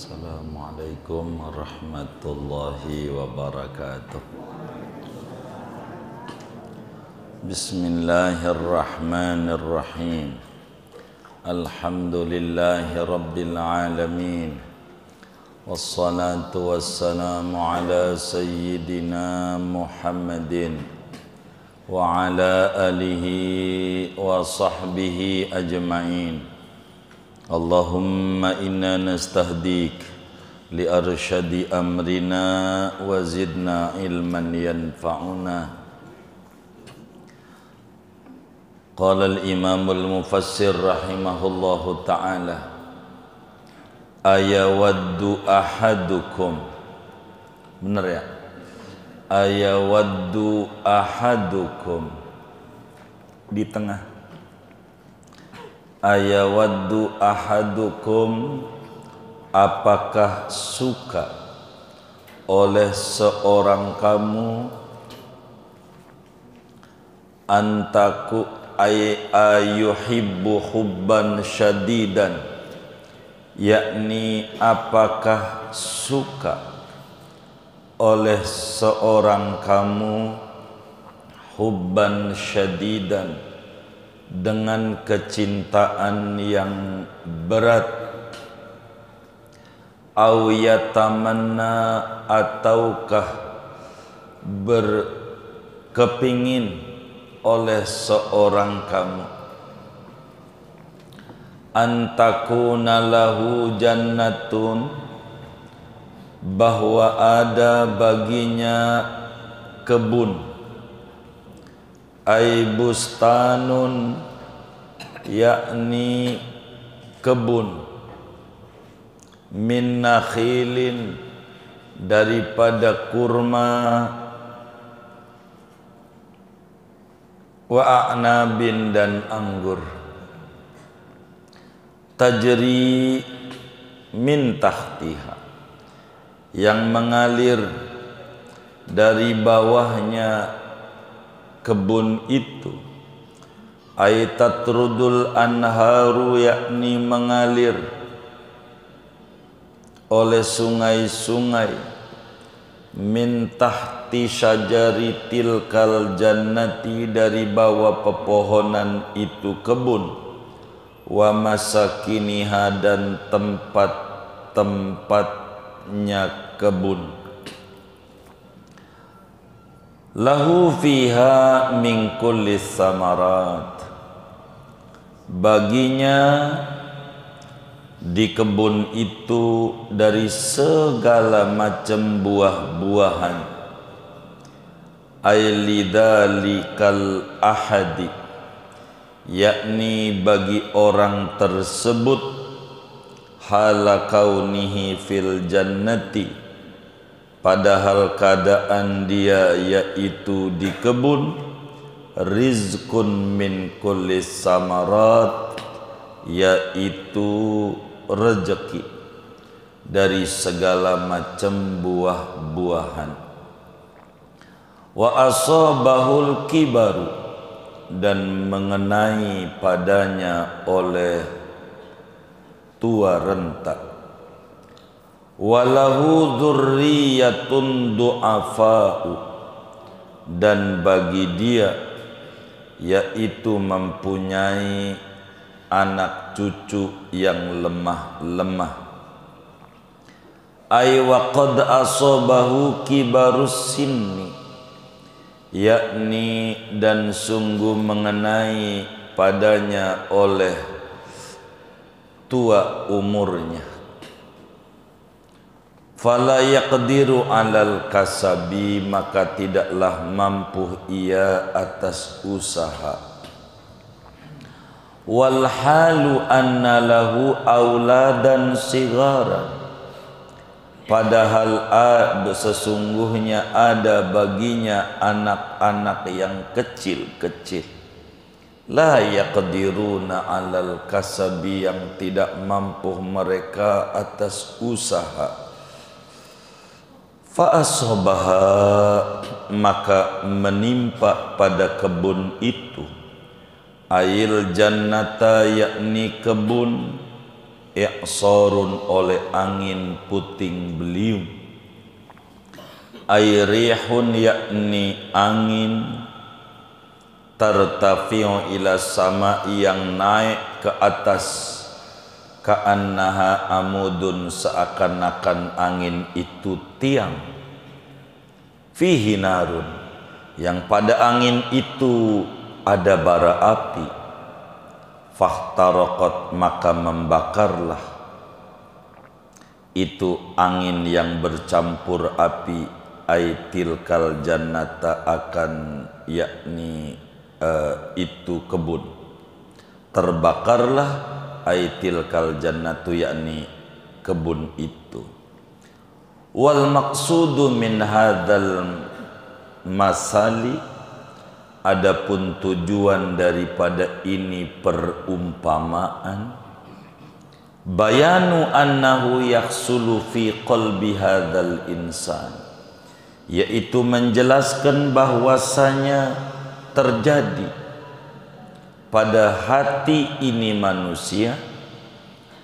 Assalamualaikum warahmatullahi wabarakatuh. Bismillahirrahmanirrahim. Alhamdulillahi rabbil alamin. Wassalatu wassalamu ala sayyidina Muhammadin wa ala alihi wa sahbihi ajma'in. Allahumma inna nastahdik li arsyadi amrina wa zidna ilman yanfa'una. Qala al-imam al-mufassir rahimahullahu ta'ala, ayawaddu ahadukum, benar ya? Ayawaddu ahadukum di tengah. Ayawaddu ahadukum, apakah suka oleh seorang kamu antaku ayuhibbu hubban syadidan, yakni apakah suka oleh seorang kamu hubban syadidan, dengan kecintaan yang berat, au yatamanna, ataukah berkepingin oleh seorang kamu antakuna lahu jannatun, bahwa ada baginya kebun, ay bustanun, yakni kebun, min nakhilin, daripada kurma, wa a'nabin, dan anggur, tajri min tahtiha, yang mengalir dari bawahnya kebun itu, aitatrudul anharu, yakni mengalir oleh sungai-sungai, min tahti syajari tilkal jannati, dari bawah pepohonan itu kebun, wa masakiniha, dan tempat-tempatnya kebun, lahu fiha min kulli samarat, baginya di kebun itu dari segala macam buah-buahan, ailidalikal ahadi, yakni bagi orang tersebut, halakaunihi fil jannati, padahal keadaan dia yaitu di kebun, rizqun min kulli samarat, yaitu rezeki dari segala macam buah-buahan, wa asabahul kibaru, dan mengenai padanya oleh tua renta, walahu dzurriyyatun du'afa'u, dan bagi dia yaitu mempunyai anak cucu yang lemah-lemah, ay wa qad asabahu kibarus sinni, yakni dan sungguh mengenai padanya oleh tua umurnya, fala yaqdiru alal kasabi, maka tidaklah mampu ia atas usaha, wal halu anna lahu auladan sigharan, padahal sesungguhnya ada baginya anak-anak yang kecil-kecil, la yaqdiruna alal kasabi, yang tidak mampu mereka atas usaha, fa asabaha, maka menimpa pada kebun itu, ail jannata, yakni kebun, i'sarun oleh angin puting beliung, ay rihun yakni angin tartafi'u ila sama yang naik ke atas, ka'annaha amudun seakan-akan angin itu tiang, fihi narun yang pada angin itu ada bara api, fahtaraqat maka membakarlah itu angin yang bercampur api, aitilkal jannata akan yakni itu kebun, terbakarlah aitilkal jannatu yakni kebun itu. Wal maqsudu min hadzal masali, adapun tujuan daripada ini perumpamaan, bayanu annahu yahsulu fi qalbi hadzal insan, yaitu menjelaskan bahwasanya terjadi pada hati ini manusia,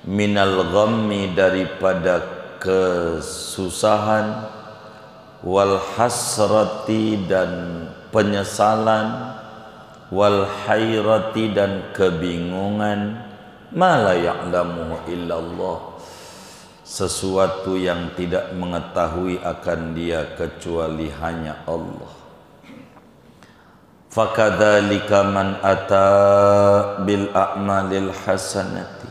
minal ghammi daripada kesusahan, wal hasrati dan penyesalan, wal hayrati dan kebingungan, ma la ya'lamu illallah, sesuatu yang tidak mengetahui akan dia kecuali hanya Allah. Fakadzalika man ata bil a'malil hasanati,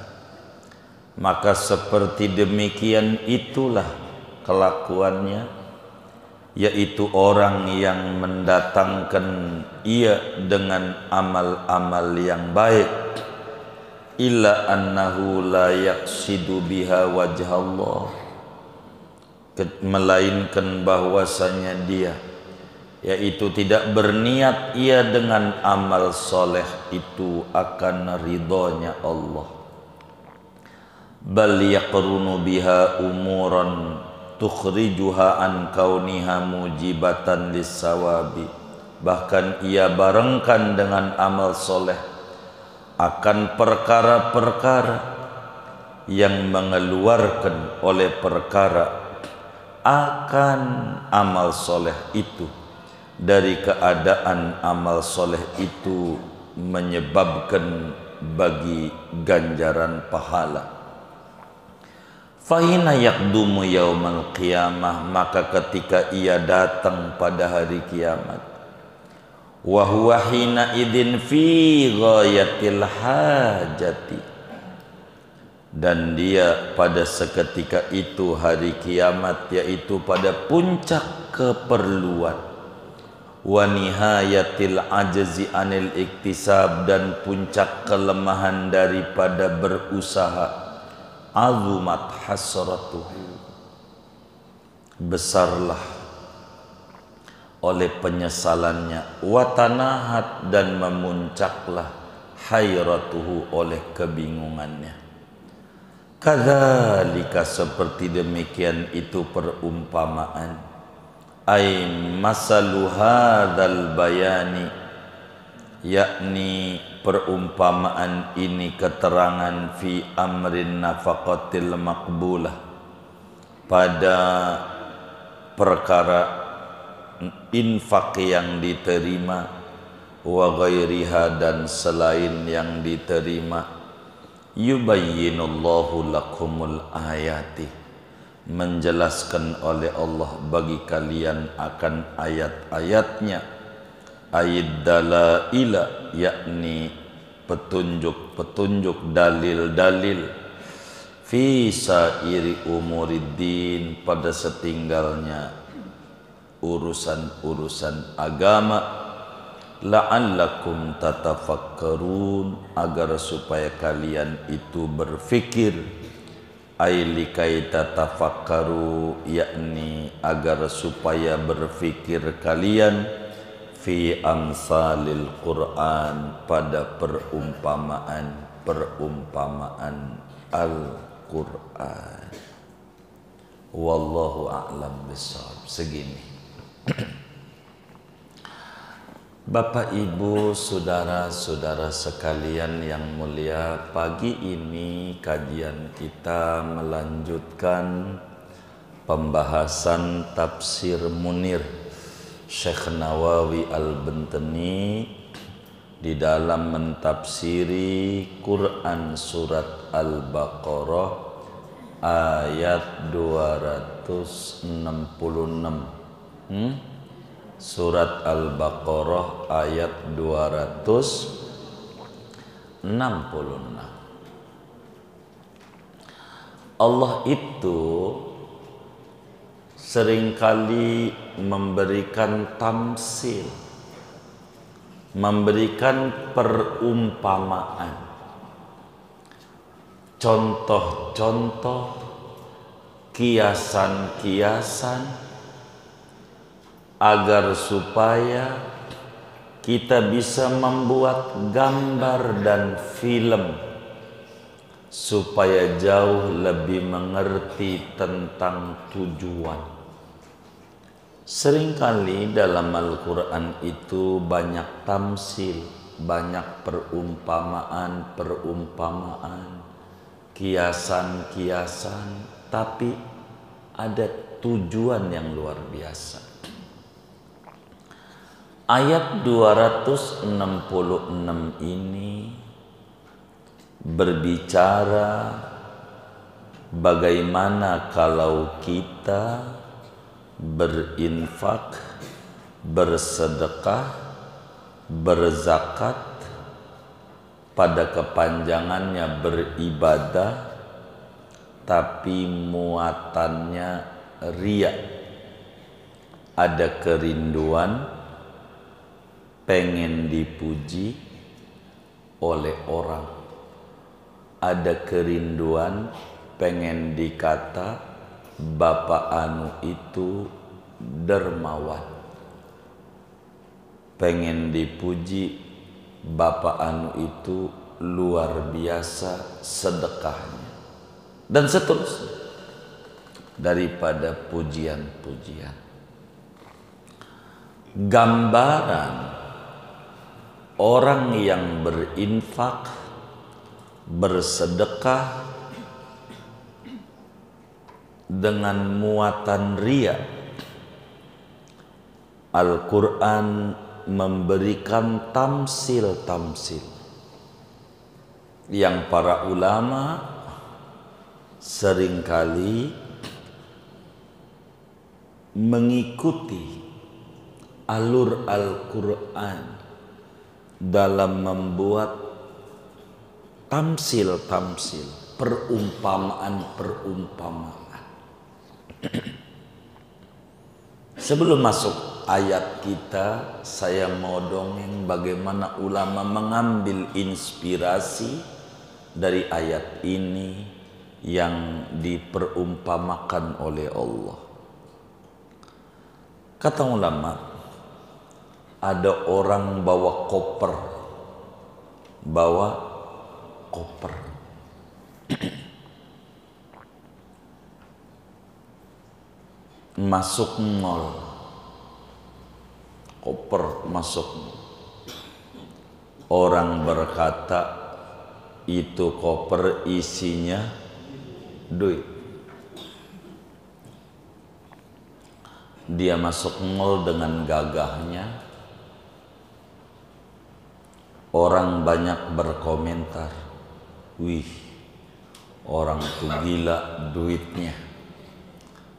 maka seperti demikian itulah kelakuannya, yaitu orang yang mendatangkan ia dengan amal-amal yang baik, illa annahu la yaqsidu biha wajhallah, melainkan bahwasanya dia yaitu tidak berniat ia dengan amal soleh itu akan ridhonya Allah, bal yaqrunu biha umuran tukhrijuha an kauniha mujibatan lissawabi, bahkan ia barengkan dengan amal soleh akan perkara-perkara yang mengeluarkan oleh perkara akan amal soleh itu dari keadaan amal soleh itu menyebabkan bagi ganjaran pahala. Fahina yakdumu yaumal qiyamah, maka ketika ia datang pada hari kiamat, wa huwa hina idin fi ghayatil hajati, dan dia pada seketika itu hari kiamat yaitu pada puncak keperluan, wa nihayatil ajzi anil iktisab, dan puncak kelemahan daripada berusaha, azumat hasratuhu, besarlah oleh penyesalannya, watanahat dan memuncaklah hayratuhu oleh kebingungannya. Kadzalika seperti demikian itu perumpamaan, ay masalu hadzal bayani, yakni perumpamaan ini keterangan fi amrin nafaqatil maqbulah, pada perkara infak yang diterima, wa ghairiha dan selain yang diterima, yubayyinullahu lakumul ayati, menjelaskan oleh Allah bagi kalian akan ayat-ayatnya, ayat dalaila yakni petunjuk-petunjuk, dalil-dalil, fi sairi umuriddin pada setinggalnya urusan-urusan agama, la'allakum tatafakkarun, agar supaya kalian itu berfikir, ailikai tatafakkaru yakni agar supaya berfikir kalian, fi amsalil Quran pada perumpamaan Al-Quran. Wallahu a'lam bishawab. Segini. Bapak, Ibu, saudara-saudara sekalian yang mulia, pagi ini kajian kita melanjutkan pembahasan tafsir Munir Syekh Nawawi Al-Bantani di dalam mentafsiri Quran surat Al-Baqarah ayat 266. Surat Al-Baqarah ayat 266. Allah itu seringkali memberikan tamsil, memberikan perumpamaan, contoh-contoh, kiasan-kiasan, agar supaya kita bisa membuat gambar dan film supaya jauh lebih mengerti tentang tujuan. Seringkali dalam Al-Quran itu banyak tamsil, banyak perumpamaan, kiasan-kiasan, tapi ada tujuan yang luar biasa. Ayat 266 ini berbicara bagaimana kalau kita berinfak, bersedekah, berzakat, pada kepanjangannya beribadah, tapi muatannya riya, ada kerinduan pengen dipuji oleh orang, ada kerinduan pengen dikata Bapak anu itu dermawan, pengen dipuji Bapak anu itu luar biasa sedekahnya, dan seterusnya daripada pujian-pujian. Gambaran orang yang berinfak, bersedekah dengan muatan riya, Al-Quran memberikan tamsil-tamsil yang para ulama seringkali mengikuti alur Al-Quran dalam membuat tamsil-tamsil, perumpamaan-perumpamaan. Sebelum masuk ayat kita, saya mau dongeng bagaimana ulama mengambil inspirasi dari ayat ini yang diperumpamakan oleh Allah. Kata ulama, ada orang bawa koper, masuk mall, koper masuk. Orang berkata itu koper isinya duit. Dia masuk mall dengan gagahnya. Orang banyak berkomentar, wih, orang itu gila duitnya,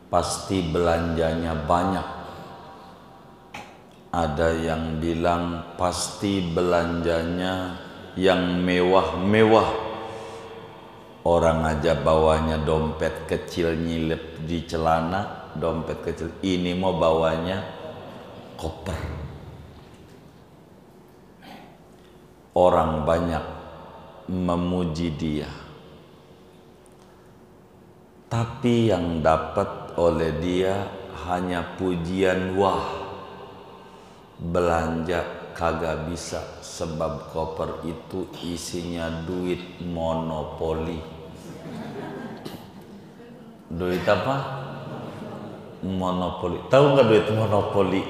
pasti belanjanya banyak. Ada yang bilang pasti belanjanya yang mewah-mewah. Orang aja bawanya dompet kecil nyilip di celana, dompet kecil, ini mau bawanya koper. Orang banyak memuji dia, tapi yang dapat oleh dia hanya pujian. Wah, belanja kagak bisa, sebab koper itu isinya duit monopoli. Duit apa? Monopoli. Tahu nggak duit monopoli?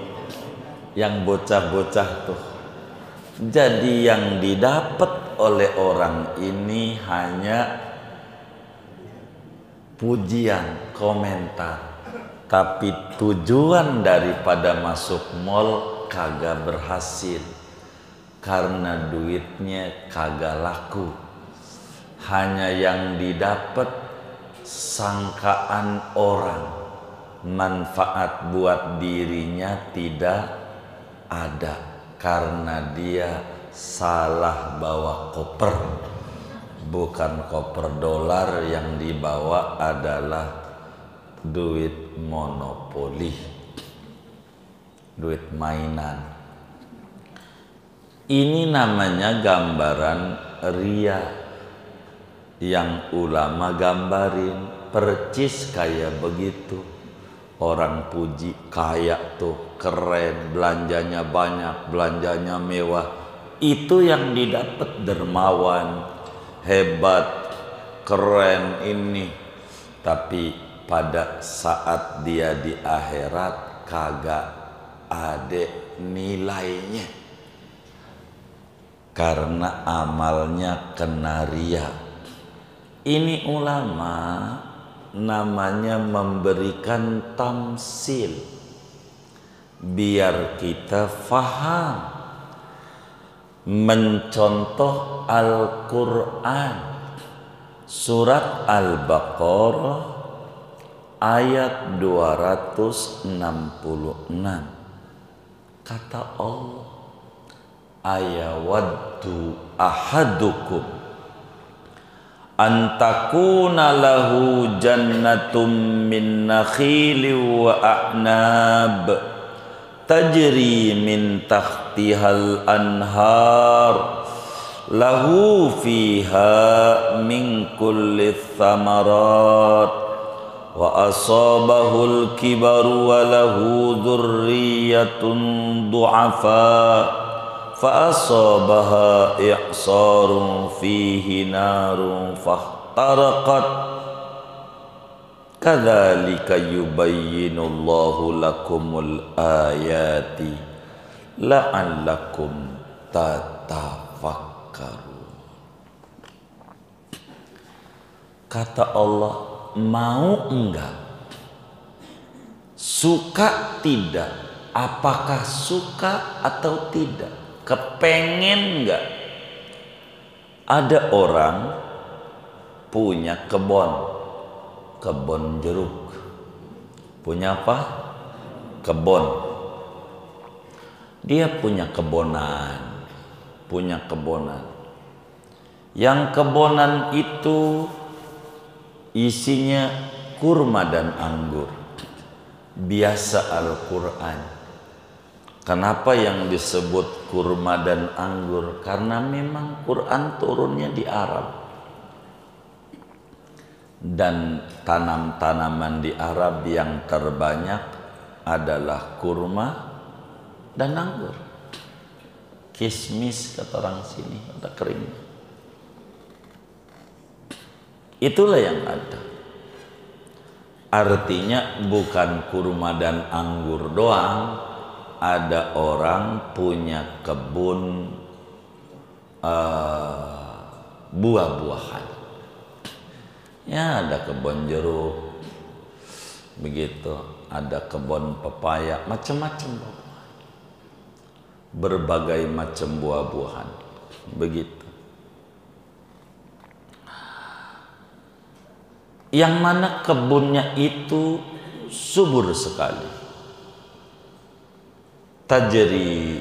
Yang bocah-bocah tuh Jadi yang didapat oleh orang ini hanya pujian, komentar. Tapi tujuan daripada masuk mall kagak berhasil. Karena duitnya kagak laku. Hanya yang didapat sangkaan orang. Manfaat buat dirinya tidak ada. Karena dia salah bawa koper. Bukan koper dolar, yang dibawa adalah duit monopoli, duit mainan. Ini namanya gambaran ria yang ulama gambarin percis kayak begitu. Orang puji kaya tuh, keren, belanjanya banyak, belanjanya mewah. Itu yang didapat dermawan, hebat, keren ini. Tapi pada saat dia di akhirat kagak ada nilainya. Karena amalnya kena ria. Ini ulama namanya memberikan tamsil biar kita faham, mencontoh Al-Quran surat Al-Baqarah ayat 266. Kata Allah, ayawaddu ahadukum antakuna lahu jannatum min nakhili wa a'nab tajri min tahtihal anhar lahu fiha min kulli thamarat wa asabahul kibaru wa lahu dhurriyyatun du'afa فأصابها إعصار فيه نار فاحترقت كذلك يبين الله لكم الآيات لعلكم تتفكرون. Kata Allah, mau enggak? Suka tidak? Apakah suka atau tidak? Kepengen enggak? Ada orang punya kebun jeruk. Punya apa? Kebun. Dia punya kebonan. Yang kebonan itu isinya kurma dan anggur. Biasa Al-Quran. Kenapa yang disebut kurma dan anggur? Karena memang Quran turunnya di Arab. Dan tanam-tanaman di Arab yang terbanyak adalah kurma dan anggur. Kismis kata orang sini, ada keringnya. Itulah yang ada. Artinya bukan kurma dan anggur doang. Ada orang punya kebun buah-buahan. Ya, ada kebun jeruk, begitu. Ada kebun pepaya, macam-macam. Berbagai macam buah-buahan, begitu. Yang mana kebunnya itu subur sekali. Tajri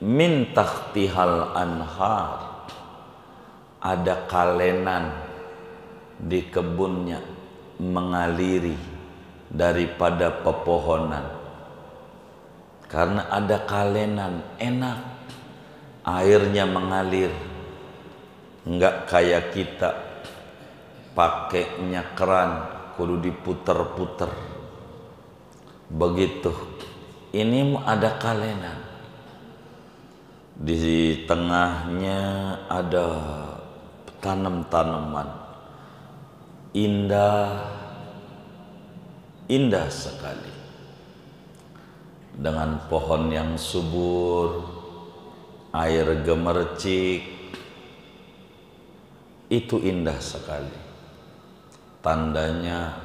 min tahtihal anhar, ada kalenan di kebunnya mengaliri daripada pepohonan. Karena ada kalenan, enak, airnya mengalir, enggak kayak kita pakainya keran kudu diputer-puter begitu. Ini ada kalenan, di tengahnya ada tanam-tanaman indah sekali, dengan pohon yang subur, air gemercik, itu indah sekali. Tandanya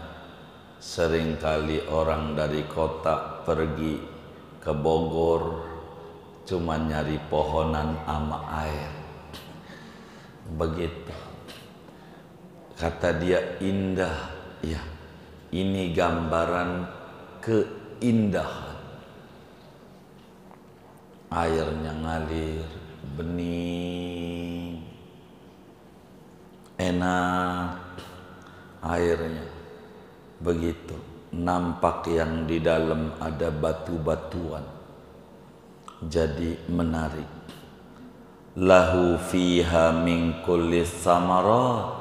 seringkali orang dari kota pergi ke Bogor cuma nyari pohonan ama air. Begitu. Kata dia indah. Ya, ini gambaran keindahan. Airnya ngalir, bening, enak airnya. Begitu, nampak yang di dalam ada batu-batuan, jadi menarik. Lahu fiha min kulli samarat,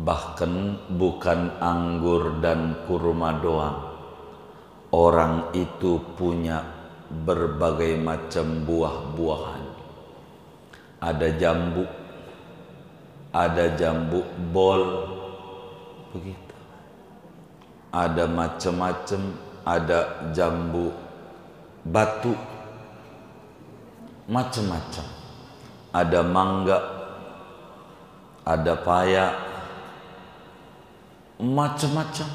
bahkan bukan anggur dan kurma doang, orang itu punya berbagai macam buah-buahan. Ada jambu bol, begitu. Ada macam-macam, ada jambu batu, macam-macam. Ada mangga, ada paya, macam-macam.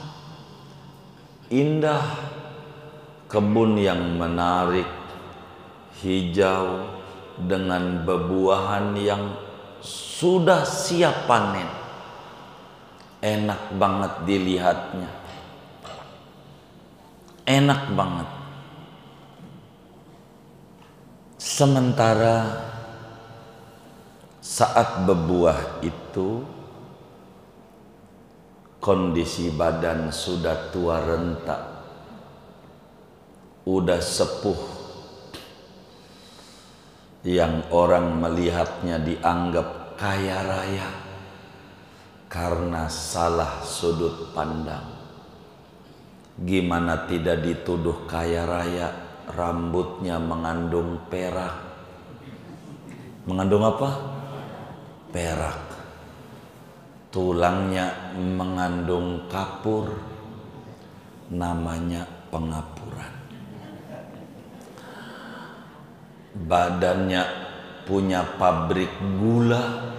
Indah, kebun yang menarik, hijau dengan bebuahan yang sudah siap panen. Enak banget dilihatnya. Enak banget. Sementara saat berbuah itu kondisi badan sudah tua renta, udah sepuh, yang orang melihatnya dianggap kaya raya karena salah sudut pandang. Gimana tidak dituduh kaya raya, rambutnya mengandung perak. Mengandung apa? Perak. Tulangnya mengandung kapur, namanya pengapuran. Badannya punya pabrik gula,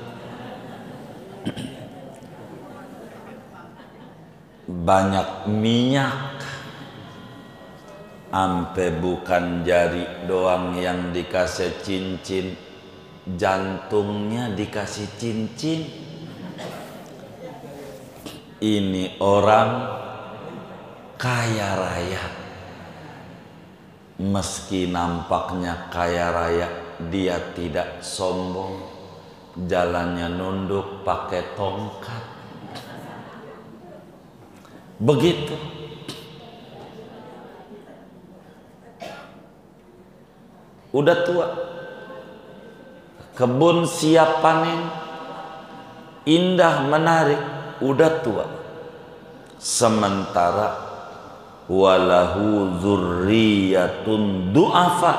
banyak minyak, ampe bukan jari doang yang dikasih cincin, jantungnya dikasih cincin. Ini orang kaya raya. Meski nampaknya kaya raya, dia tidak sombong. Jalannya nunduk pakai tongkat. Begitu. Udah tua, kebun siap panen, indah menarik, udah tua. Sementara walahu dzurriyyatun du'afa,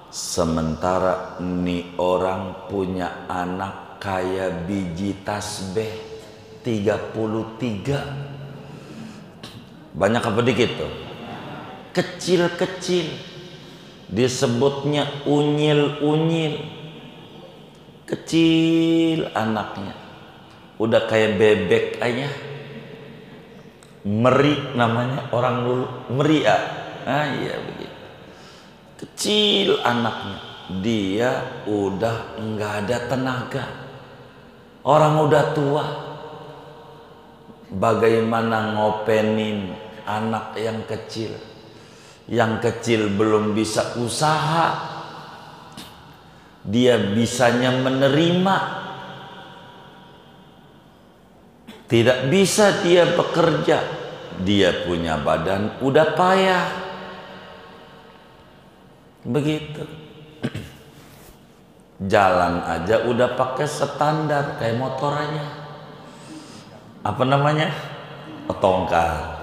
sementara ni orang punya anak kayak biji tasbih 33. Banyak apa dikit tuh? Kecil-kecil, disebutnya unyil-unyil. Kecil anaknya, udah kayak bebek aja. Meri namanya orang dulu, meri ya. Ah iya begitu. Kecil anaknya, dia udah nggak ada tenaga. Orang udah tua, bagaimana ngopenin anak yang kecil? Yang kecil belum bisa usaha, dia bisanya menerima. Tidak bisa dia bekerja, dia punya badan udah payah. Begitu. Jalan aja udah pakai standar kayak motornya. Apa namanya? Tongkat.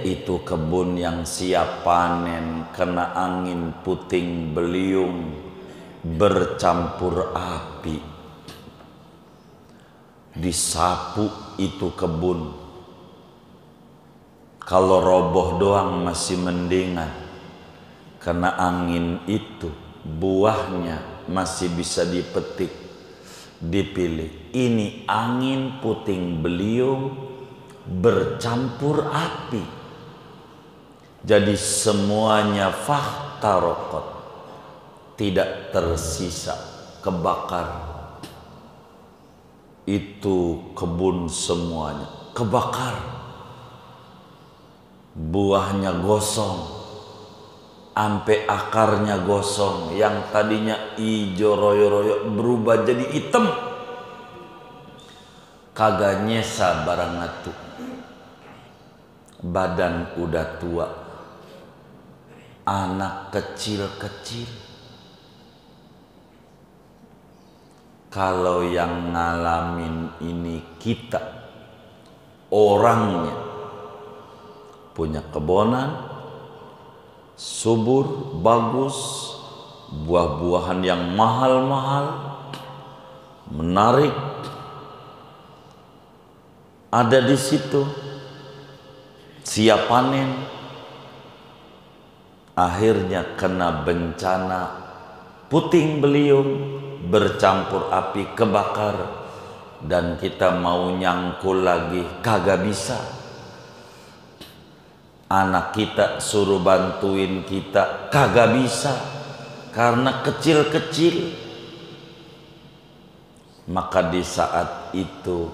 Itu kebun yang siap panen, kena angin puting beliung, bercampur api. Disapu itu kebun. Kalau roboh doang masih mendingan. Karena angin itu buahnya masih bisa dipetik, dipilih. Ini angin puting beliung bercampur api. Jadi semuanya fahtaraqat, tidak tersisa, kebakar. Itu kebun semuanya kebakar. Buahnya gosong, sampai akarnya gosong. Yang tadinya hijau royo-royo berubah jadi hitam. Kagak nyesa barang ngatu. Badan udah tua, anak kecil-kecil. Kalau yang ngalamin ini kita, orangnya punya kebonan subur, bagus, buah-buahan yang mahal-mahal, menarik, ada di situ, siap panen. Akhirnya kena bencana puting beliung, bercampur api, kebakar, dan kita mau nyangkul lagi kagak bisa. Anak kita suruh bantuin kita kagak bisa karena kecil-kecil. Maka di saat itu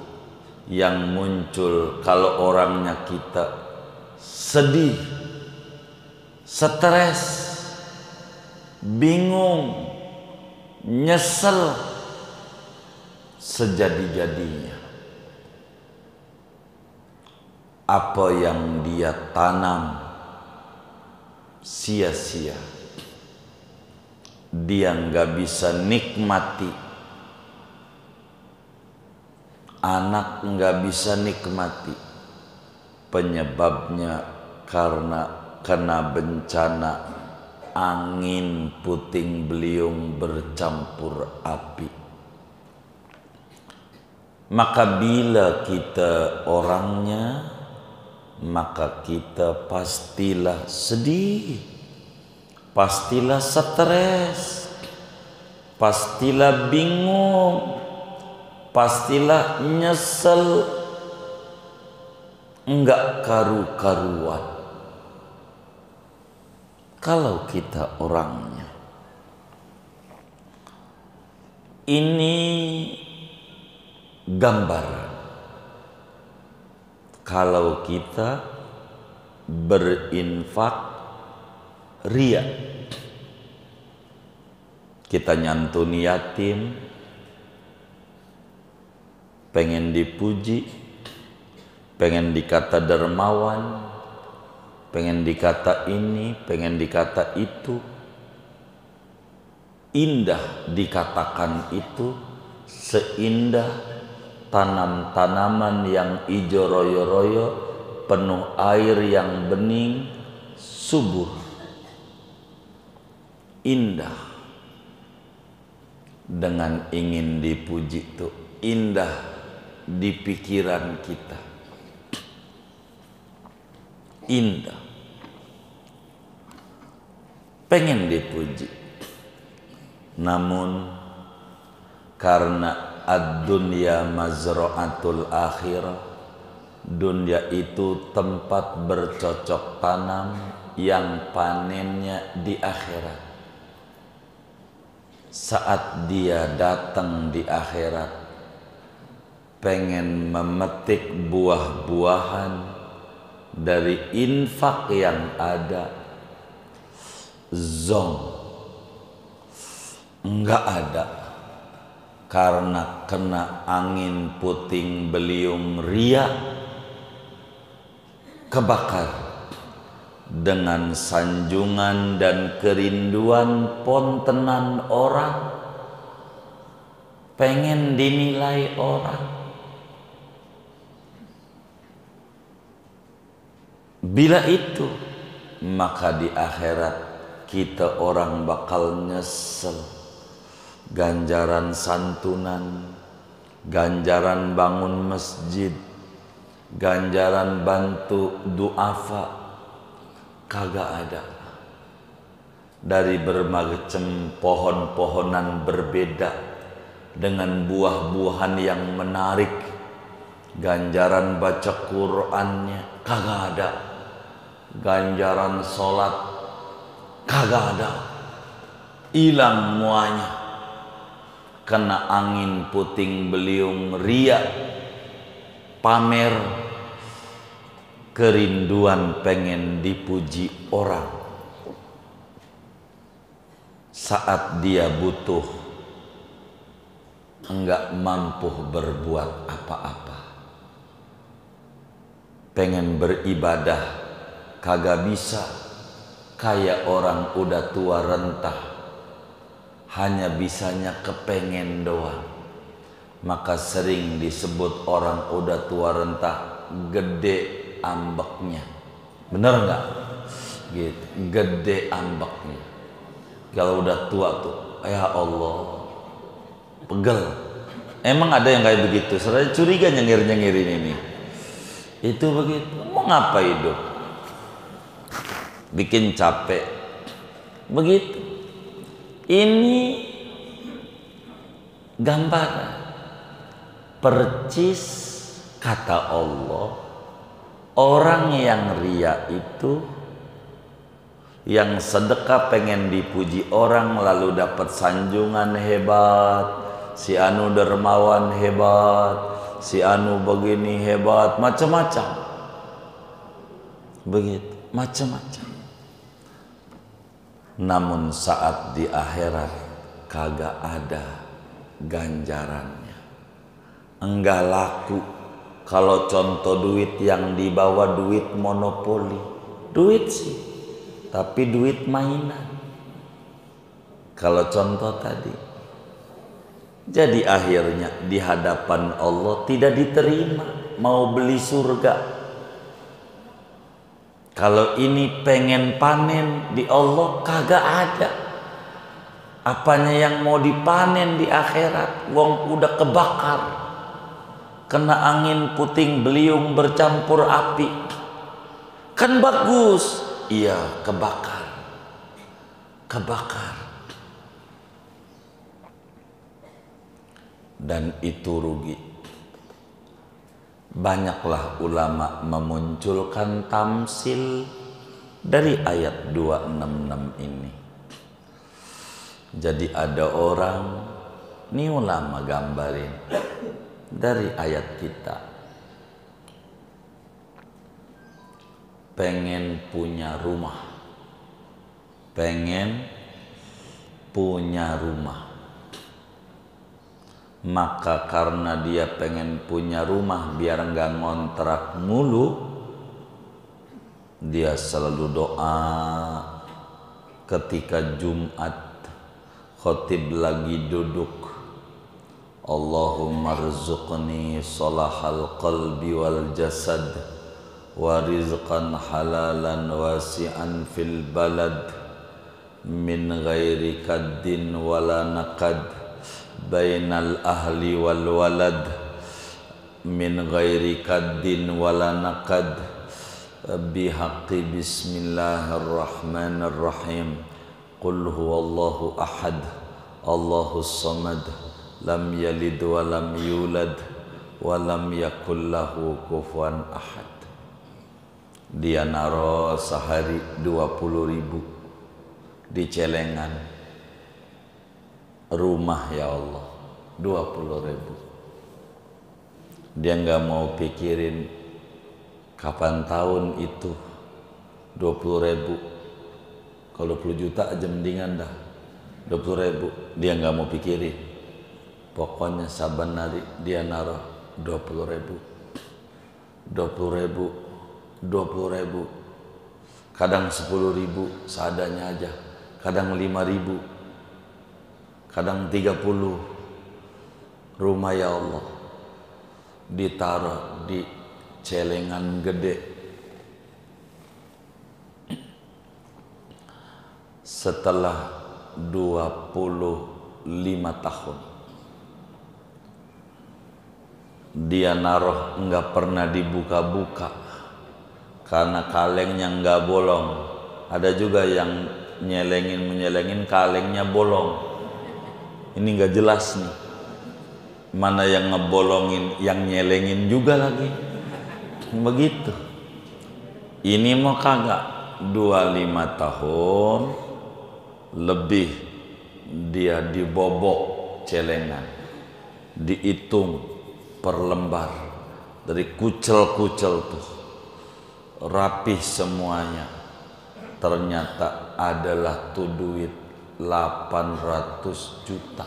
yang muncul kalau orangnya kita sedih, stres, bingung, nyesel sejadi-jadinya. Apa yang dia tanam sia-sia. Dia nggak bisa nikmati. Anak nggak bisa nikmati. Penyebabnya karena kena bencana angin puting beliung bercampur api. Maka bila kita orangnya, maka kita pastilah sedih, pastilah stres, pastilah bingung, pastilah nyesel, enggak karu-karuan. Kalau kita orangnya ini gambaran kalau kita berinfak ria, kita nyantuni yatim, pengen dipuji, pengen dikata dermawan, pengen dikata ini, pengen dikata itu, indah dikatakan itu, seindah tanam-tanaman yang hijau royo-royo, penuh air yang bening, subur, indah. Dengan ingin dipuji itu indah di pikiran kita, indah, pengen dipuji. Namun karena ad-dunya mazra'atul akhirah, dunia itu tempat bercocok tanam yang panennya di akhirat. Saat dia datang di akhirat, pengen memetik buah-buahan dari infak yang ada, zong, enggak ada. Karena kena angin puting beliung ria, kebakar dengan sanjungan dan kerinduan pontenan orang, pengen dinilai orang. Bila itu, maka di akhirat kita orang bakal nyesel. Ganjaran santunan, ganjaran bangun masjid, ganjaran bantu duafa, kagak ada. dari bermacam pohon-pohonan berbeda dengan buah-buahan yang menarik. Ganjaran baca Qur'annya kagak ada, ganjaran sholat kagak ada, hilang muanya. Kena angin puting beliung ria, pamer, kerinduan pengen dipuji orang. Saat dia butuh enggak mampu berbuat apa-apa. Pengen beribadah kagak bisa, kayak orang udah tua rentah, hanya bisanya kepengen doang. Maka sering disebut orang udah tua rentah gede ambeknya. Bener nggak? Gitu, gede ambeknya. Kalau udah tua tuh, ya Allah, pegel. Emang ada yang kayak begitu? Saya curiga nyengir-nyengirin ini. Itu begitu. Mau ngapa hidup? Bikin capek. Begitu. Ini gambaran. Percis kata Allah, orang yang ria itu, yang sedekah pengen dipuji orang lalu dapat sanjungan hebat, si anu dermawan hebat, si anu begini hebat, macam-macam. Begitu, macam-macam. Namun saat di akhirat kagak ada ganjarannya. Enggak laku. Kalau contoh duit yang dibawa duit monopoli, duit sih, tapi duit mainan. Kalau contoh tadi, jadi akhirnya di hadapan Allah tidak diterima. Mau beli surga, kalau ini pengen panen di Allah kagak ada. Apanya yang mau dipanen di akhirat? Wong udah kebakar, kena angin puting beliung bercampur api. Kan bagus. Iya, kebakar. Kebakar. Dan itu rugi. Banyaklah ulama memunculkan tamsil dari ayat 266 ini. Jadi ada orang, ini ulama gambarin dari ayat kita, pengen punya rumah, pengen punya rumah. Maka karena dia pengen punya rumah biar nggak ngontrak mulu, dia selalu doa ketika Jumat khotib lagi duduk, Allahumma rzuqni salahal qalbi wal jasad wa rizqan halalan wasi'an fil balad min ghairi kaddin wala naqad bainal ahli wal walad min ghairi kaddin wala naqad bihaqqi bismillahirrahmanirrahim qul huwallahu ahad Allahus samad lam yalid wa lam yulad wa lam yakul lahu kufuwan ahad. Dia naro sehari 20.000 di celengan rumah, ya Allah, 20.000. Dia nggak mau pikirin kapan tahun itu 20.000. Kalau 20 juta aja mendingan dah. 20.000 dia nggak mau pikirin. Pokoknya saban hari dia naruh 20.000, 20.000, 20.000. Kadang 10.000 seadanya aja. Kadang 5.000. Kadang 30. Rumah, ya Allah, ditaruh di celengan gede. Setelah 25 tahun dia naruh nggak pernah dibuka-buka karena kalengnya nggak bolong. Ada juga yang nyelengin kalengnya bolong. Ini nggak jelas nih, mana yang ngebolongin, yang nyelengin juga lagi. Begitu. Ini mau kagak 25 tahun lebih dia dibobok celengan, dihitung per lembar, dari kucel-kucel tuh rapih semuanya. Ternyata adalah tuh duit 800 juta.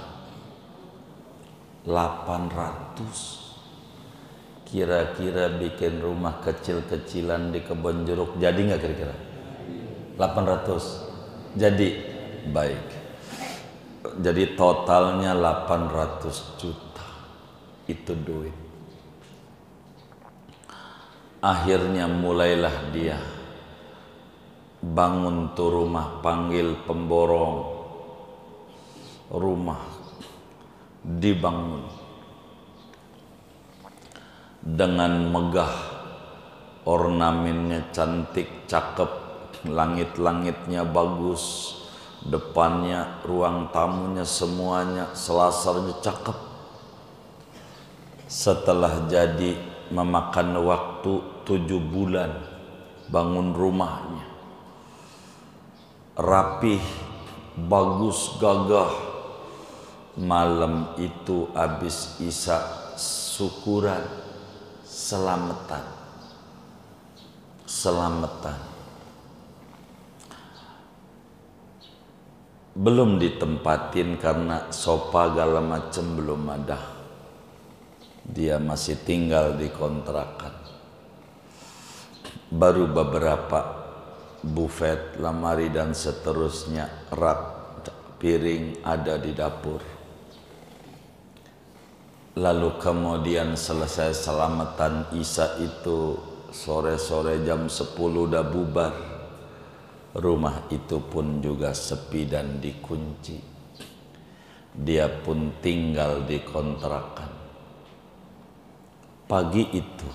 800. Kira-kira bikin rumah kecil-kecilan di Kebon Jeruk jadi nggak kira-kira? 800. Jadi baik. Jadi totalnya 800 juta. Itu duit. Akhirnya mulailah dia bangun tuh rumah, panggil pemborong rumah, dibangun dengan megah, ornamennya cantik, cakep, langit-langitnya bagus, depannya, ruang tamunya, semuanya, selasarnya cakep. Setelah jadi memakan waktu 7 bulan bangun rumahnya, rapih, bagus, gagah. Malam itu habis isya syukuran, selamatan. Belum ditempatin karena sofa segala macam belum ada. Dia masih tinggal di kontrakan. Baru beberapa buffet, lemari dan seterusnya, rak, piring ada di dapur. Lalu kemudian selesai selamatan isya itu, sore-sore jam 10 udah bubar. Rumah itu pun juga sepi dan dikunci. Dia pun tinggal di kontrakan. Pagi itu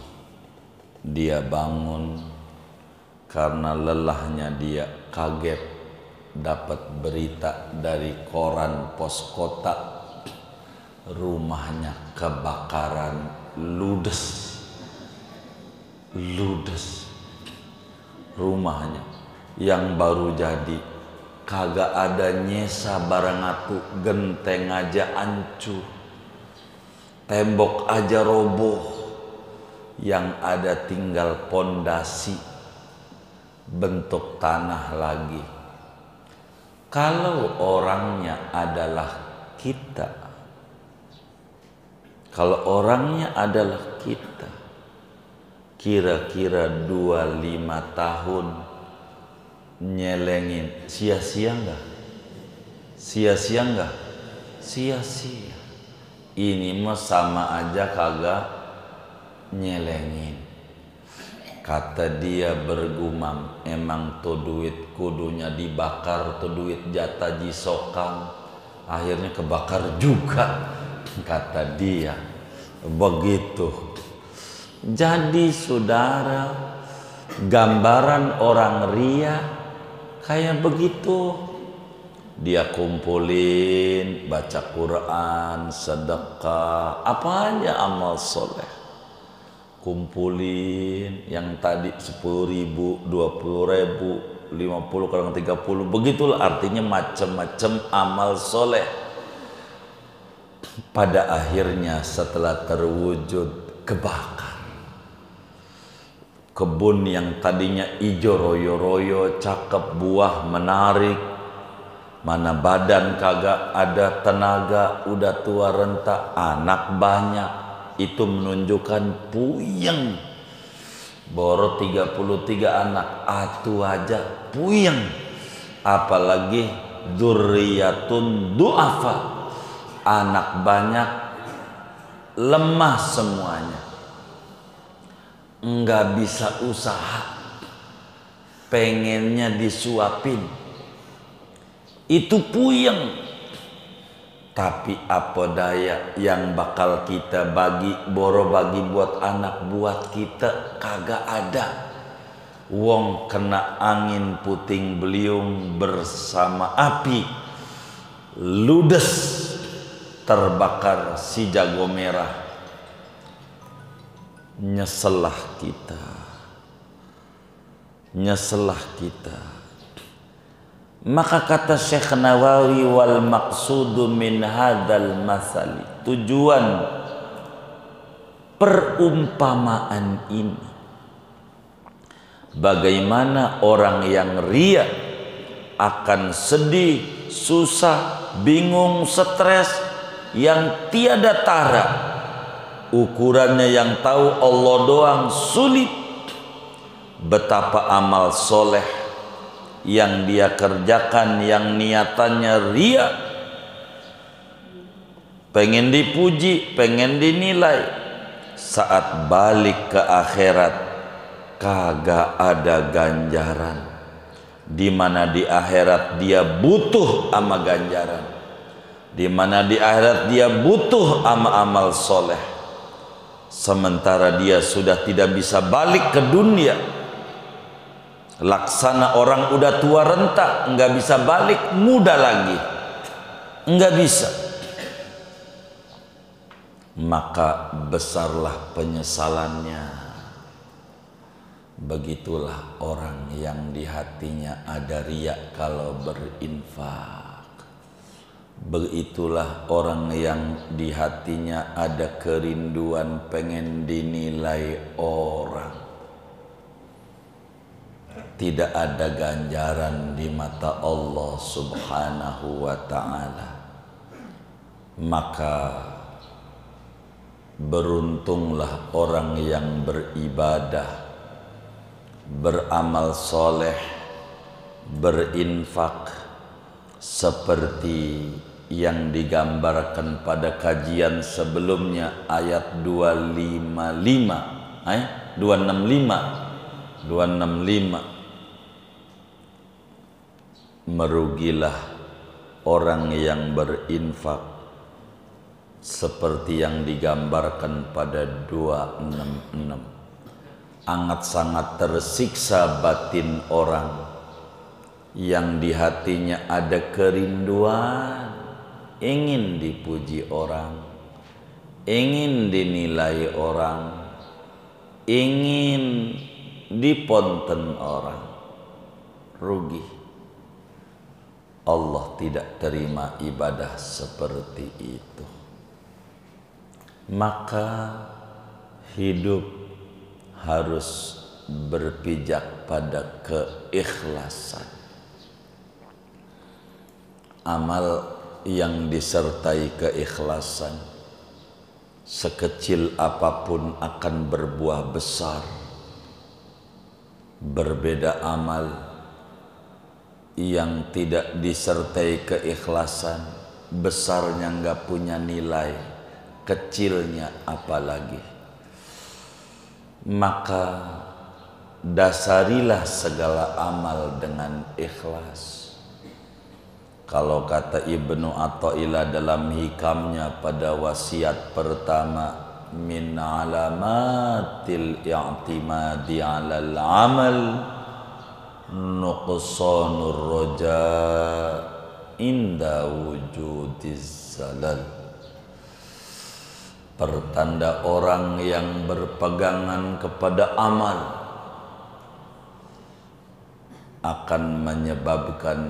dia bangun karena lelahnya, dia kaget dapat berita dari koran pos kota, rumahnya kebakaran ludes. Rumahnya yang baru jadi, kagak ada nyesa barang atu, genteng aja hancur, tembok aja roboh, yang ada tinggal pondasi bentuk tanah lagi. Kalau orangnya adalah kita, kira-kira 25 tahun nyelengin, sia-sia enggak? Sia-sia. Ini mah sama aja kagak nyelengin. Kata dia bergumam, emang tuh duit kudunya dibakar, tuh duit jatah jisokang, akhirnya kebakar juga, kata dia. Begitu. Jadi saudara, gambaran orang ria kayak begitu. Dia kumpulin, baca Quran, sedekah, apa aja amal soleh. Kumpulin yang tadi 10.000, 20.000, 50 kurang 30, begitulah artinya macam-macam amal soleh. Pada akhirnya setelah terwujud, kebakar. Kebun yang tadinya hijau royo-royo, cakep, buah menarik, mana badan kagak ada tenaga, udah tua renta, anak banyak, itu menunjukkan puyeng. Boro 33 anak, atu aja puyeng, apalagi dzurriyyatun du'afa, anak banyak, lemah semuanya, nggak bisa usaha, pengennya disuapin, itu puyeng. Tapi apa daya, yang bakal kita bagi, boro bagi buat anak buat kita kagak ada. Wong kena angin puting beliung bersama api, ludes terbakar si jago merah. Nyeselah kita, nyeselah kita. Maka kata Syekh Nawawi, wal maqsudu min hadzal masali, tujuan perumpamaan ini, bagaimana orang yang riya akan sedih, susah, bingung, stres yang tiada tara, ukurannya yang tahu Allah doang, sulit. Betapa amal soleh yang dia kerjakan, yang niatannya riya, pengen dipuji, pengen dinilai, saat balik ke akhirat kagak ada ganjaran. Di mana di akhirat dia butuh ama ganjaran, di mana di akhirat dia butuh ama amal soleh. Sementara dia sudah tidak bisa balik ke dunia, laksana orang udah tua renta, nggak bisa balik muda lagi, nggak bisa. Maka besarlah penyesalannya. Begitulah orang yang di hatinya ada riya kalau berinfak. Begitulah orang yang di hatinya ada kerinduan pengen dinilai orang. Tidak ada ganjaran di mata Allah Subhanahu wa ta'ala. Maka beruntunglah orang yang beribadah, beramal soleh, berinfak, seperti yang digambarkan pada kajian sebelumnya, ayat 265. Merugilah orang yang berinfak seperti yang digambarkan pada 266. Amat sangat tersiksa batin orang yang di hatinya ada kerinduan, ingin dipuji orang, ingin dinilai orang, ingin diponten orang. Rugi. Allah tidak terima ibadah seperti itu. Maka hidup harus berpijak pada keikhlasan. Amal yang disertai keikhlasan, sekecil apapun akan berbuah besar. Berbeda amal yang tidak disertai keikhlasan, besarnya nggak punya nilai, kecilnya apalagi. Maka dasarilah segala amal dengan ikhlas. Kalau kata Ibnu Athaillah dalam hikamnya pada wasiat pertama, min alamatil i'timadi 'alal amal nuqsanur raja inda wujudiz zalal. Pertanda orang yang berpegangan kepada amal akan menyebabkan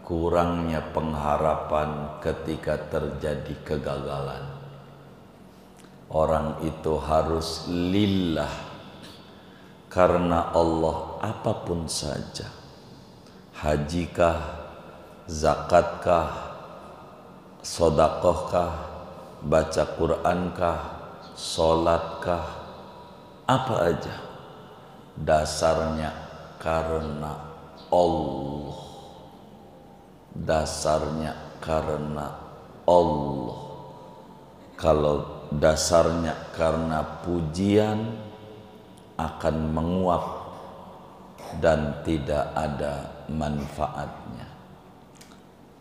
kurangnya pengharapan ketika terjadi kegagalan. Orang itu harus lillah, karena Allah apapun saja. Hajikah, zakatkah, sodakohkah, baca Qurankah, sholatkah, apa aja, dasarnya karena Allah. Dasarnya karena Allah. Kalau dasarnya karena pujian, akan menguap dan tidak ada manfaatnya.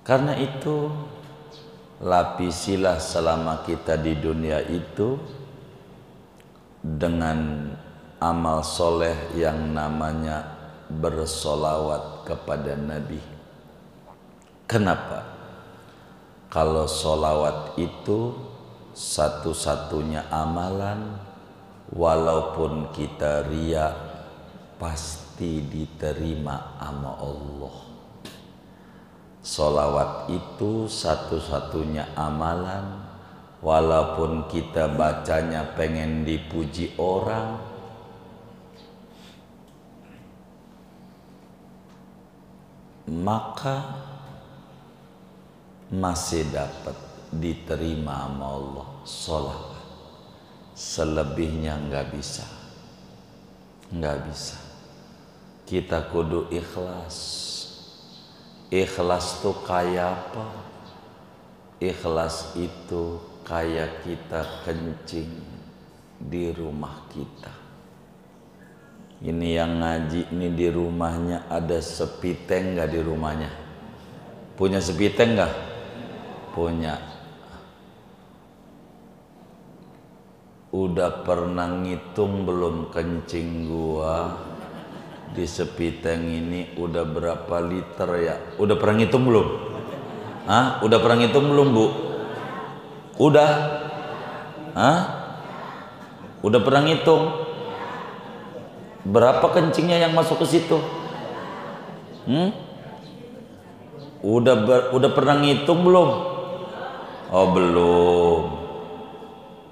Karena itu lapisilah selama kita di dunia itu dengan amal soleh yang namanya bersolawat kepada Nabi. Kenapa? Kalau solawat itu satu-satunya amalan, walaupun kita riya, pasti diterima sama Allah. Solawat itu satu-satunya amalan, walaupun kita bacanya pengen dipuji orang, maka masih dapat diterima sama Allah sholawat. Selebihnya nggak bisa, nggak bisa. Kita kudu ikhlas. Ikhlas tuh kayak apa? Ikhlas itu kayak kita kencing di rumah kita. Ini yang ngaji ini di rumahnya ada sepiteng nggak di rumahnya? Punya sepiteng nggak? Punya. Udah pernah ngitung belum kencing gua di sepiteng ini udah berapa liter ya? Udah pernah ngitung belum? Hah? Udah pernah ngitung belum, Bu? Udah? Hah? Udah pernah ngitung? Berapa kencingnya yang masuk ke situ? Udah pernah ngitung belum? Oh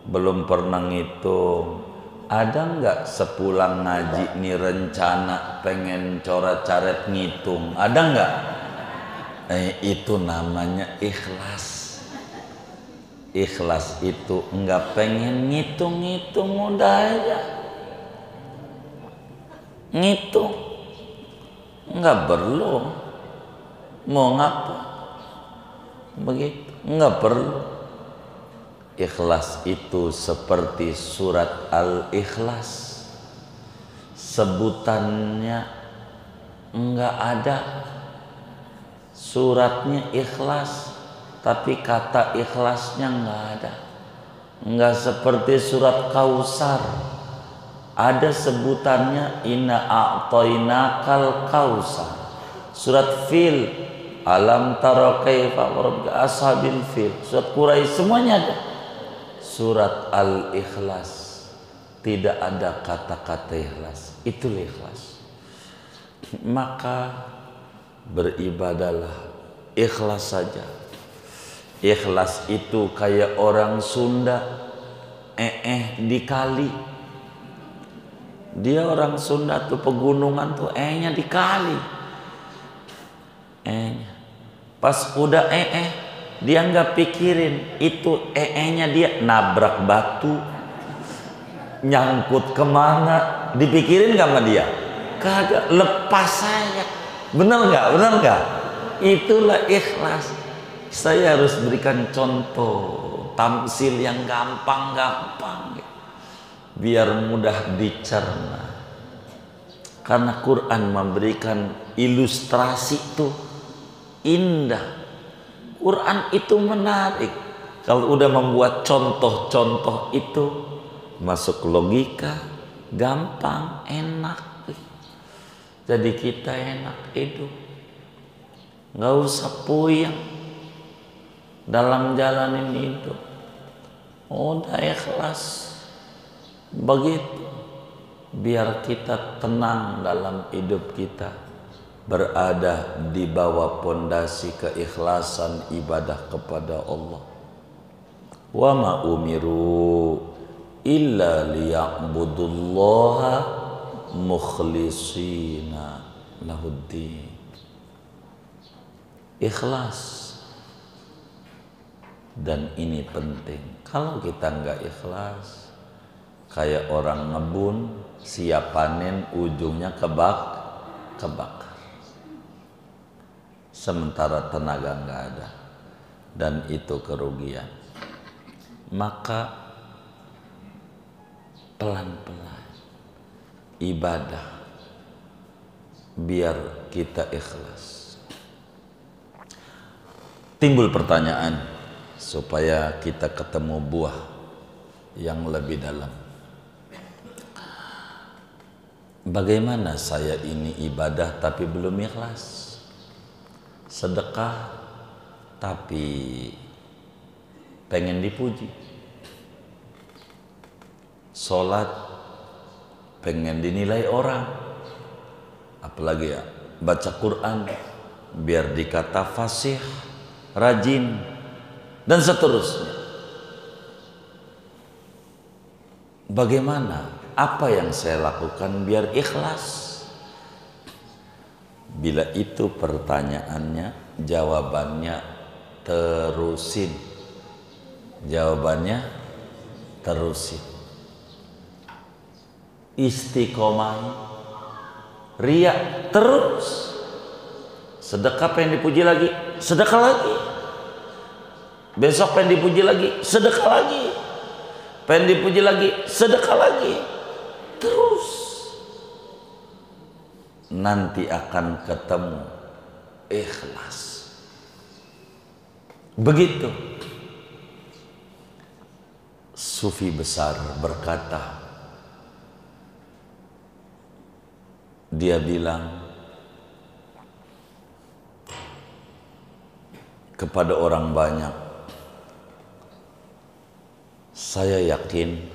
belum pernah ngitung. Ada nggak sepulang ngaji nih rencana pengen coret-coret ngitung? Ada nggak? Itu namanya ikhlas. Ikhlas itu nggak pengen ngitung-ngitung, udah aja ngitung, nggak perlu. Mau ngapa? Begitu, nggak perlu. Ikhlas itu seperti surat Al-Ikhlas, sebutannya nggak ada, suratnya ikhlas, tapi kata ikhlasnya nggak ada. Nggak seperti surat Kausar, ada sebutannya inna a'tainakal kausar. Surat Fil, alam tara kaifa rabbika ashabil fil. Surat Quraisy semuanya ada. Surat Al-Ikhlas tidak ada kata-kata ikhlas. Itulah ikhlas. Maka beribadalah ikhlas saja. Ikhlas itu kayak orang Sunda di kali. Dia orang Sunda tuh pegunungan tuh nya di kali. Pas udah dia nggak pikirin itu nya dia nabrak batu, nyangkut kemana, dipikirin nggak sama dia? Kagak, lepas saya. Bener nggak? Itulah ikhlas. Saya harus berikan contoh tamsil yang gampang biar mudah dicerna. Karena Quran memberikan ilustrasi tuh indah. Quran itu menarik. Kalau udah membuat contoh-contoh itu masuk logika, gampang, enak. Jadi kita enak hidup, nggak usah puyeng dalam jalanin hidup. Udah ikhlas begitu, biar kita tenang dalam hidup kita. Berada di bawah pondasi keikhlasan ibadah kepada Allah. Wa ma umiru illa liya'budullaha mukhlishina lahuddin. Ikhlas. Dan ini penting. Kalau kita nggak ikhlas, kayak orang ngebun siap panen ujungnya kebakar. Sementara tenaga nggak ada, dan itu kerugian. Maka pelan-pelan ibadah biar kita ikhlas. Timbul pertanyaan supaya kita ketemu buah yang lebih dalam. bagaimana saya ini ibadah tapi belum ikhlas, sedekah tapi pengen dipuji, sholat pengen dinilai orang, apalagi ya baca Quran biar dikata fasih, rajin, dan seterusnya. Bagaimana? Apa yang saya lakukan biar ikhlas? Bila itu pertanyaannya, jawabannya terusin. Jawabannya terusin. Istiqomah, riya terus. Sedekah pengen dipuji lagi, sedekah lagi. Besok pengen dipuji lagi, sedekah lagi. Pengen dipuji lagi, sedekah lagi. Terus nanti akan ketemu ikhlas. Begitu. Sufi besar berkata, dia bilang kepada orang banyak, saya yakin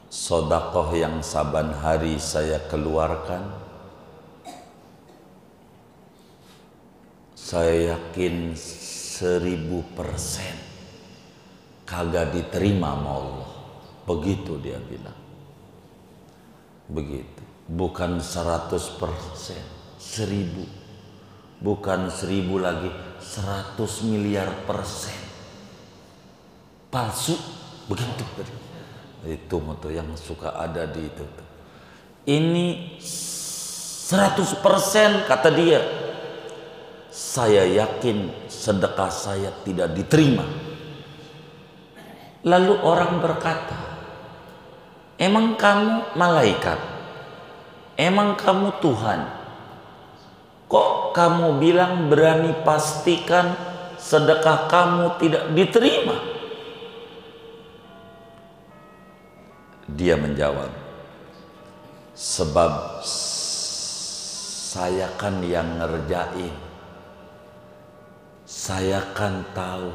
sedekah yang saban hari saya keluarkan, saya yakin 1000% kagak diterima sama Allah. Begitu dia bilang. Begitu. Bukan 100%, 1000. Bukan 1000 lagi, 100 miliar persen. Palsu. Begitu. Itu moto yang suka ada di itu. Ini 100% kata dia. Saya yakin sedekah saya tidak diterima. Lalu orang berkata, emang kamu malaikat? Emang kamu Tuhan? Kok kamu bilang berani pastikan sedekah kamu tidak diterima? Dia menjawab, sebab saya kan yang ngerjain. Saya kan tahu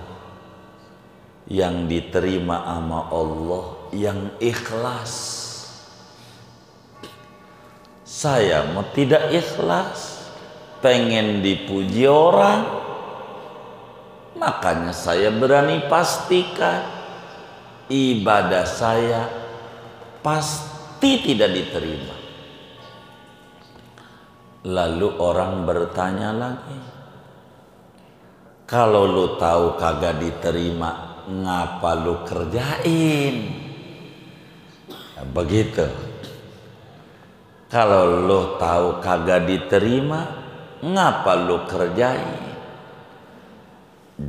yang diterima sama Allah yang ikhlas. Saya mau tidak ikhlas, pengen dipuji orang, makanya saya berani pastikan ibadah saya pasti tidak diterima. Lalu orang bertanya lagi, kalau lu tahu kagak diterima, ngapa lu kerjain? Nah, begitu. Kalau lu tahu kagak diterima, ngapa lu kerjain?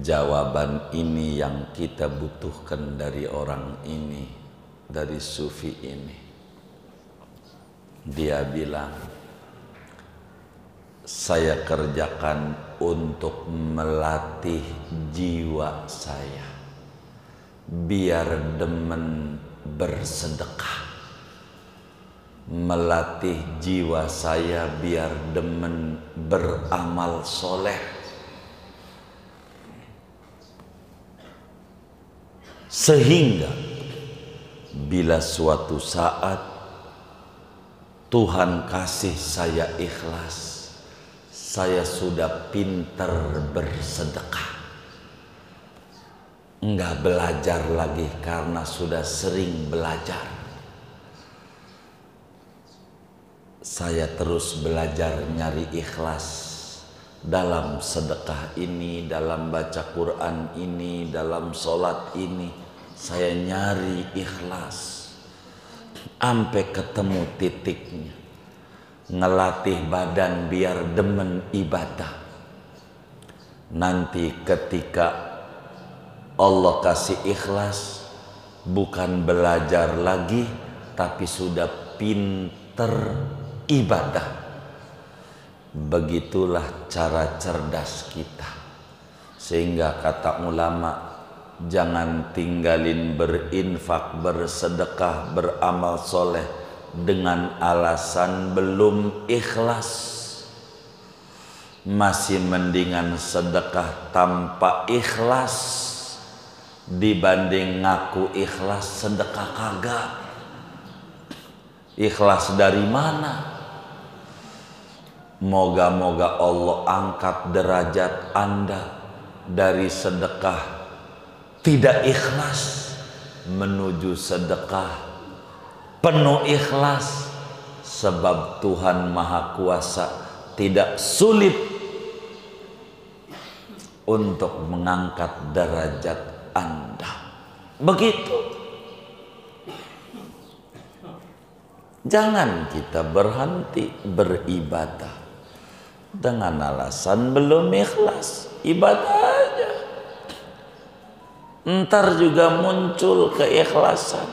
Jawaban ini yang kita butuhkan dari orang ini, dari sufi ini. Dia bilang, saya kerjakan untuk melatih jiwa saya biar demen bersedekah, melatih jiwa saya biar demen beramal soleh, sehingga bila suatu saat Tuhan kasih saya ikhlas, saya sudah pintar bersedekah. Enggak belajar lagi karena sudah sering belajar. Saya terus belajar nyari ikhlas dalam sedekah ini, dalam baca Quran ini, dalam sholat ini. Saya nyari ikhlas sampai ketemu titiknya. Ngelatih badan biar demen ibadah. Nanti ketika Allah kasih ikhlas, bukan belajar lagi, tapi sudah pinter ibadah. Begitulah cara cerdas kita. Sehingga kata ulama, jangan tinggalin berinfak, bersedekah, beramal soleh dengan alasan belum ikhlas. Masih mendingan sedekah tanpa ikhlas dibanding ngaku ikhlas sedekah kagak. Ikhlas dari mana? Moga-moga Allah angkat derajat Anda dari sedekah tidak ikhlas menuju sedekah penuh ikhlas, sebab Tuhan Maha Kuasa tidak sulit untuk mengangkat derajat Anda. Begitu. Jangan kita berhenti beribadah dengan alasan belum ikhlas. Ibadah aja, ntar juga muncul keikhlasan.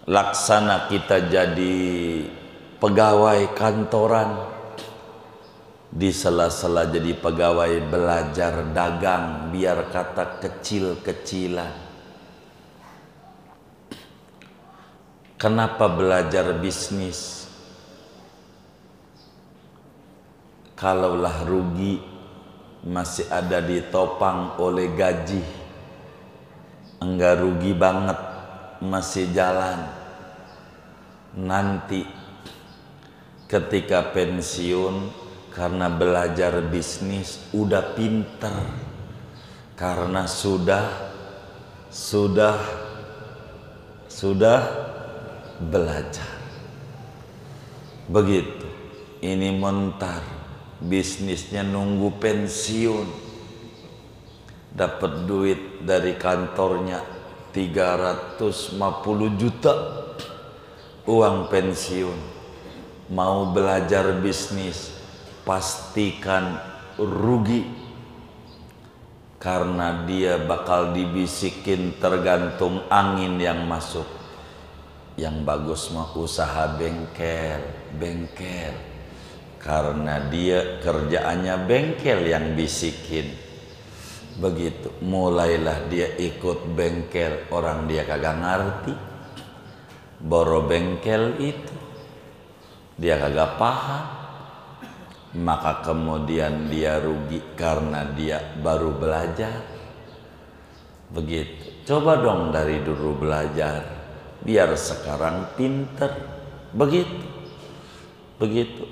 Laksana kita jadi pegawai kantoran, di sela-sela jadi pegawai belajar dagang biar kata kecil-kecilan. Kenapa belajar bisnis? Kalaulah rugi masih ada ditopang oleh gaji, enggak rugi banget, masih jalan. Nanti ketika pensiun karena belajar bisnis udah pinter, karena sudah belajar. Begitu. Ini mentar bisnisnya nunggu pensiun, dapat duit dari kantornya 350 juta uang pensiun, mau belajar bisnis pastikan rugi, karena dia bakal dibisikin tergantung angin yang masuk. Yang bagus mah usaha bengkel, karena dia kerjaannya bengkel yang bisikin. Begitu, mulailah dia ikut bengkel, orang dia kagak ngerti boro bengkel itu, dia kagak paham, maka kemudian dia rugi karena dia baru belajar. Begitu. Coba dong dari dulu belajar, biar sekarang pinter. Begitu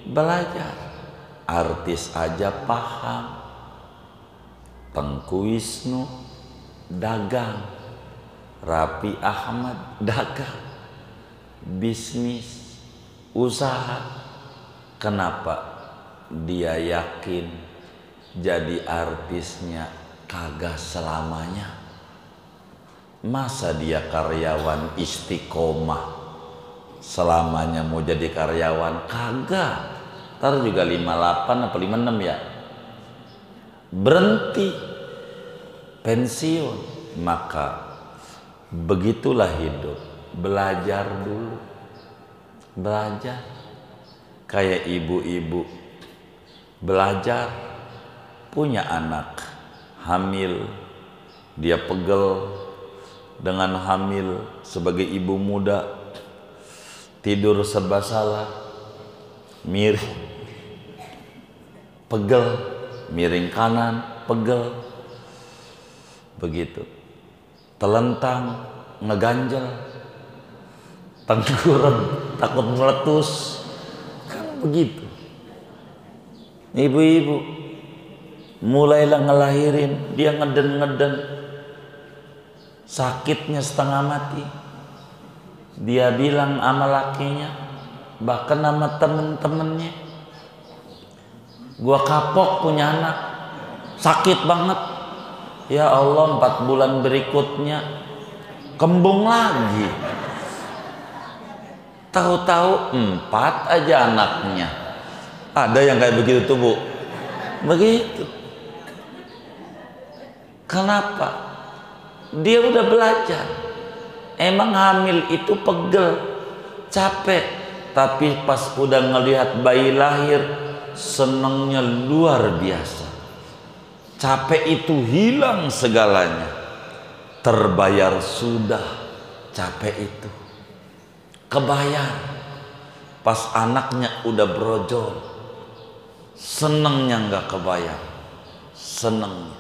belajar. Artis aja paham. Tengku Wisnu dagang, Raffi Ahmad dagang, bisnis, usaha. Kenapa dia yakin jadi artisnya kagak selamanya? Masa dia karyawan istiqomah selamanya mau jadi karyawan? Kagak. Ntar juga 58 apa 56 ya berhenti, pensiun. Maka begitulah hidup. Belajar dulu, belajar. Kayak ibu-ibu belajar, punya anak hamil, dia pegel dengan hamil. Sebagai ibu muda tidur serba salah, miring, pegel, miring kanan, pegel. Begitu. Telentang, ngeganjel, tengkurap, takut meletus. Kan begitu. Ibu-ibu mulailah ngelahirin, dia ngeden-ngeden, sakitnya setengah mati. Dia bilang sama lakinya, bahkan sama temen-temennya, gua kapok punya anak, sakit banget. Ya Allah, 4 bulan berikutnya kembung lagi. Tahu-tahu 4 aja anaknya. Ada yang kayak begitu tuh, Bu. Begitu. Kenapa? Dia udah belajar. Emang hamil itu pegel, capek, tapi pas udah ngelihat bayi lahir, senengnya luar biasa. capek itu hilang segalanya, terbayar sudah capek itu, kebayar pas anaknya udah brojol, senengnya nggak kebayar, senengnya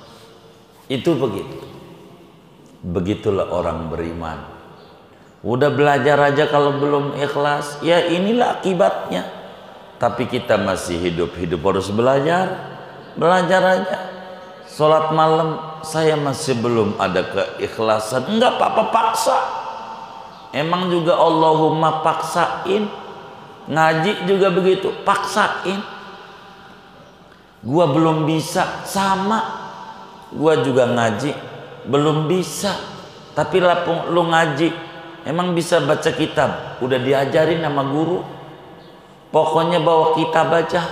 itu begitu. Begitulah orang beriman. Udah belajar aja kalau belum ikhlas, ya inilah akibatnya. Tapi kita masih hidup harus belajar aja. Sholat malam saya masih belum ada keikhlasan, enggak apa-apa, paksa. Emang juga Allahumma paksain. Ngaji juga begitu, paksain. Gua belum bisa, sama. Gua juga ngaji belum bisa, tapi lu ngaji emang bisa baca kitab, udah diajarin sama guru, pokoknya bawa kitab aja.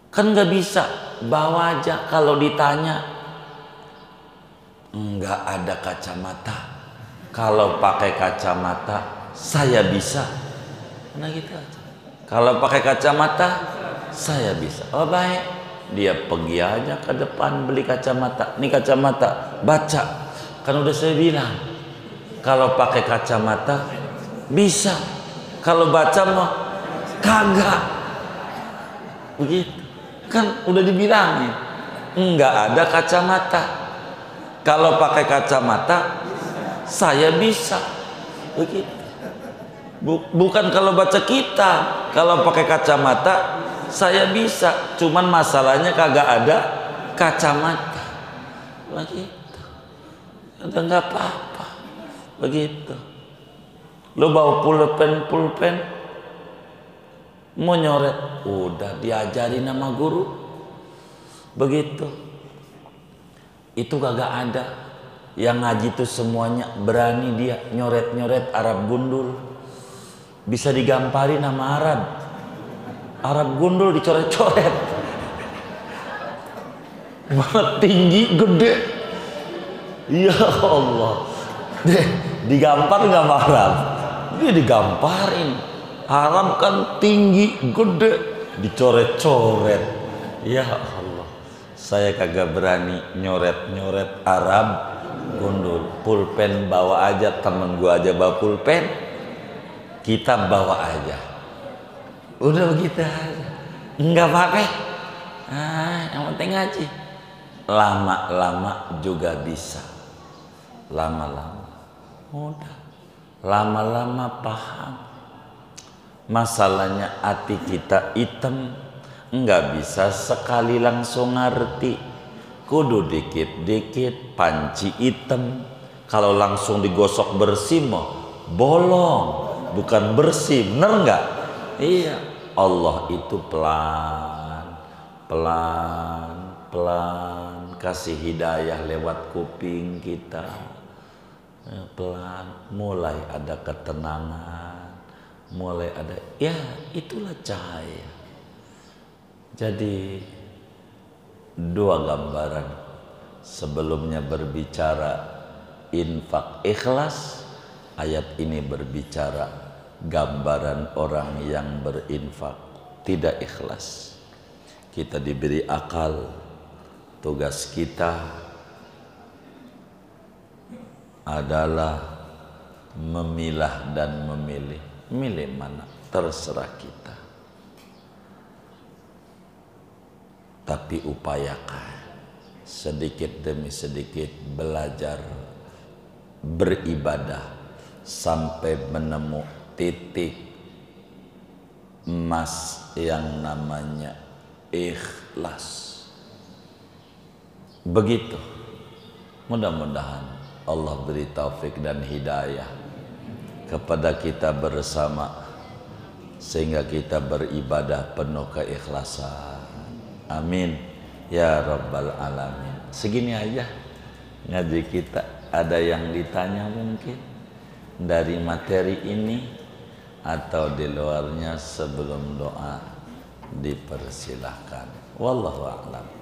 Kan nggak bisa, bawa aja. Kalau ditanya nggak ada kacamata, kalau pakai kacamata saya bisa. Nah gitu aja. Kalau pakai kacamata saya bisa. Oh baik, dia pergi aja ke depan beli kacamata. Ini kacamata, baca. Kan udah saya bilang, kalau pakai kacamata bisa, kalau baca mah kagak. Begitu. Kan udah dibilangin, enggak ada kacamata. Kalau pakai kacamata saya bisa. Begitu. Bukan kalau baca kita, kalau pakai kacamata saya bisa, cuman masalahnya kagak ada kacamata. Begitu. Udah nggak apa-apa. Begitu. Lo bawa pulpen mau nyoret, udah diajarin sama guru. Begitu. Itu kagak ada. Yang ngaji tuh semuanya berani dia nyoret Arab gundul. Bisa digamparin sama Arab gundul, dicoret-coret. Banget tinggi, gede. Ya Allah. Digampar nggak sama Arab? Dia digamparin. Arab kan tinggi, gede, dicoret-coret. Ya Allah. Saya kagak berani nyoret Arab gundul. Pulpen bawa aja, temen gua aja bawa pulpen. Kita bawa aja. Udah begitu aja. Enggak apa-apa. Yang penting ngaji. Lama-lama juga bisa. Lama-lama. Udah. Lama-lama paham. Masalahnya hati kita hitam. Enggak bisa sekali langsung ngerti. Kudu dikit-dikit panci hitam. Kalau langsung digosok bersih mah bolong, bukan bersih. Bener enggak? Iya. Allah itu pelan kasih hidayah lewat kuping kita. Pelan mulai ada ketenangan, mulai ada, ya itulah cahaya. Jadi dua gambaran. Sebelumnya berbicara infak ikhlas, ayat ini berbicara gambaran orang yang berinfak tidak ikhlas. Kita diberi akal, tugas kita adalah memilah dan memilih. Milih mana terserah kita, tapi upayakan sedikit demi sedikit belajar beribadah sampai menemukan titik emas yang namanya ikhlas. Begitu. Mudah-mudahan Allah beri taufik dan hidayah kepada kita bersama sehingga kita beribadah penuh keikhlasan. Amin ya rabbal alamin. Segini aja ngaji kita. Ada yang ditanya mungkin dari materi ini atau di luarnya? Sebelum doa dipersilahkan. Wallahu a'lam.